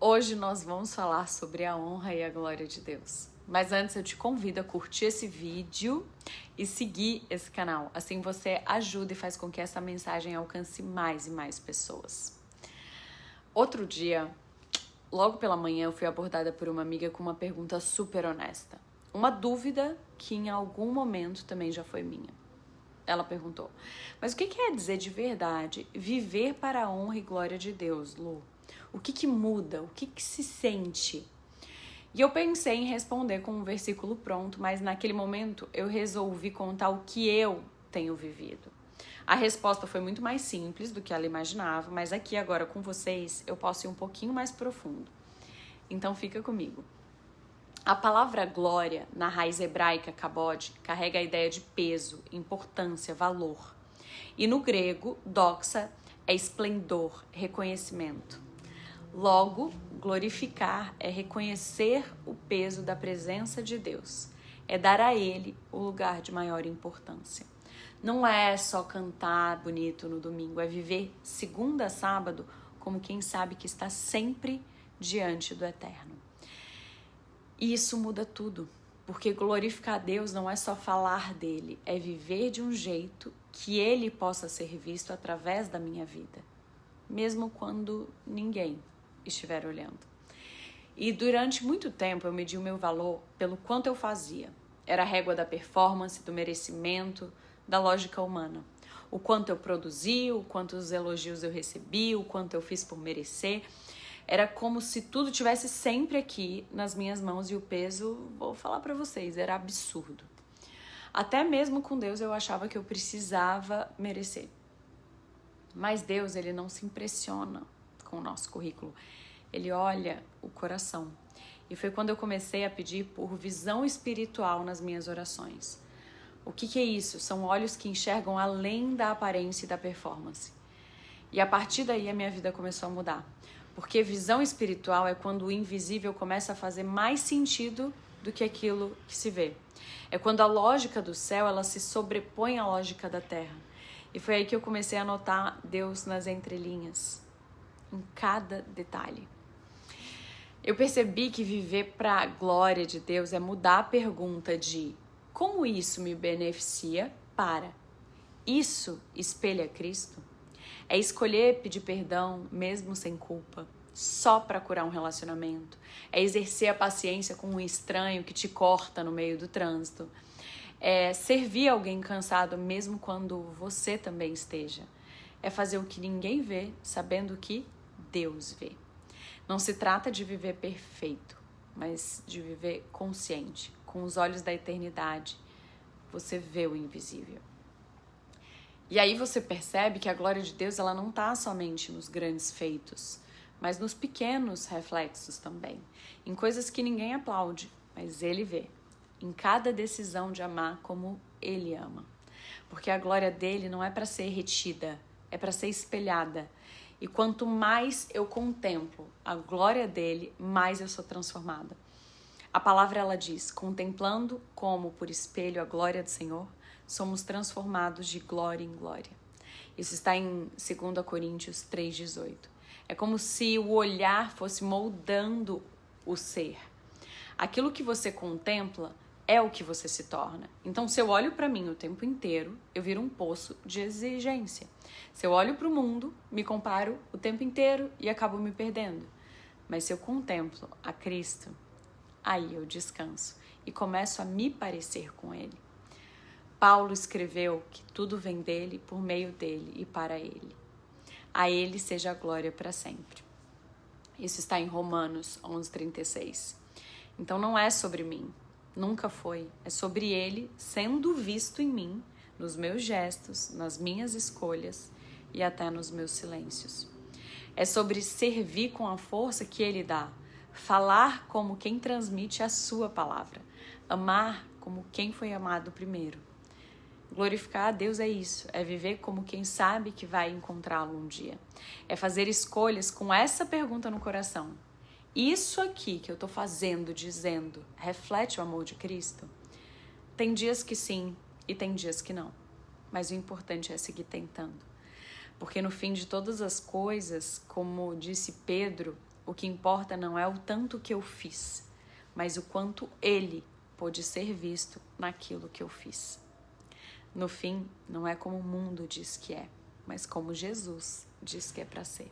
Hoje nós vamos falar sobre a honra e a glória de Deus. Mas antes eu te convido a curtir esse vídeo e seguir esse canal. Assim você ajuda e faz com que essa mensagem alcance mais e mais pessoas. Outro dia, logo pela manhã, eu fui abordada por uma amiga com uma pergunta super honesta. Uma dúvida que em algum momento também já foi minha. Ela perguntou, mas o que quer dizer de verdade viver para a honra e glória de Deus, Lu? O que muda? O que se sente? E eu pensei em responder com um versículo pronto, mas naquele momento eu resolvi contar o que eu tenho vivido. A resposta foi muito mais simples do que ela imaginava, mas aqui agora com vocês eu posso ir um pouquinho mais profundo. Então fica comigo. A palavra glória, na raiz hebraica kabod, carrega a ideia de peso, importância, valor. E no grego, doxa, é esplendor, reconhecimento. Logo, glorificar é reconhecer o peso da presença de Deus. É dar a Ele o lugar de maior importância. Não é só cantar bonito no domingo, é viver segunda a sábado como quem sabe que está sempre diante do Eterno. E isso muda tudo, porque glorificar a Deus não é só falar dele, é viver de um jeito que ele possa ser visto através da minha vida, mesmo quando ninguém estiver olhando. E durante muito tempo eu medi o meu valor pelo quanto eu fazia. Era a régua da performance, do merecimento, da lógica humana. O quanto eu produzi, o quantos elogios eu recebi, o quanto eu fiz por merecer. Era como se tudo tivesse sempre aqui nas minhas mãos e o peso, vou falar pra vocês, era absurdo. Até mesmo com Deus eu achava que eu precisava merecer. Mas Deus, ele não se impressiona com o nosso currículo. Ele olha o coração. E foi quando eu comecei a pedir por visão espiritual nas minhas orações. O que é isso? São olhos que enxergam além da aparência e da performance. E a partir daí a minha vida começou a mudar. Porque visão espiritual é quando o invisível começa a fazer mais sentido do que aquilo que se vê. É quando a lógica do céu ela se sobrepõe à lógica da terra. E foi aí que eu comecei a notar Deus nas entrelinhas, em cada detalhe. Eu percebi que viver para a glória de Deus é mudar a pergunta de como isso me beneficia para isso espelha Cristo? É escolher pedir perdão mesmo sem culpa, só para curar um relacionamento. É exercer a paciência com um estranho que te corta no meio do trânsito. É servir alguém cansado mesmo quando você também esteja. É fazer o que ninguém vê, sabendo que Deus vê. Não se trata de viver perfeito, mas de viver consciente, com os olhos da eternidade. Você vê o invisível. E aí você percebe que a glória de Deus ela não está somente nos grandes feitos, mas nos pequenos reflexos também. Em coisas que ninguém aplaude, mas Ele vê. Em cada decisão de amar como Ele ama. Porque a glória dele não é para ser retida, é para ser espelhada. E quanto mais eu contemplo a glória dele, mais eu sou transformada. A palavra ela diz, contemplando como por espelho a glória do Senhor, somos transformados de glória em glória. Isso está em 2 Coríntios 3,18. É como se o olhar fosse moldando o ser. Aquilo que você contempla é o que você se torna. Então, se eu olho para mim o tempo inteiro, eu viro um poço de exigência. Se eu olho para o mundo, me comparo o tempo inteiro e acabo me perdendo. Mas se eu contemplo a Cristo, aí eu descanso e começo a me parecer com Ele. Paulo escreveu que tudo vem dele, por meio dele e para ele. A ele seja a glória para sempre. Isso está em Romanos 11:36. Então não é sobre mim, nunca foi. É sobre ele sendo visto em mim, nos meus gestos, nas minhas escolhas e até nos meus silêncios. É sobre servir com a força que ele dá, falar como quem transmite a sua palavra, amar como quem foi amado primeiro. Glorificar a Deus é isso, é viver como quem sabe que vai encontrá-lo um dia. É fazer escolhas com essa pergunta no coração. Isso aqui que eu estou fazendo, dizendo, reflete o amor de Cristo? Tem dias que sim e tem dias que não. Mas o importante é seguir tentando. Porque no fim de todas as coisas, como disse Pedro, O que importa não é o tanto que eu fiz, mas o quanto Ele pôde ser visto naquilo que eu fiz. No fim, não é como o mundo diz que é, mas como Jesus diz que é para ser.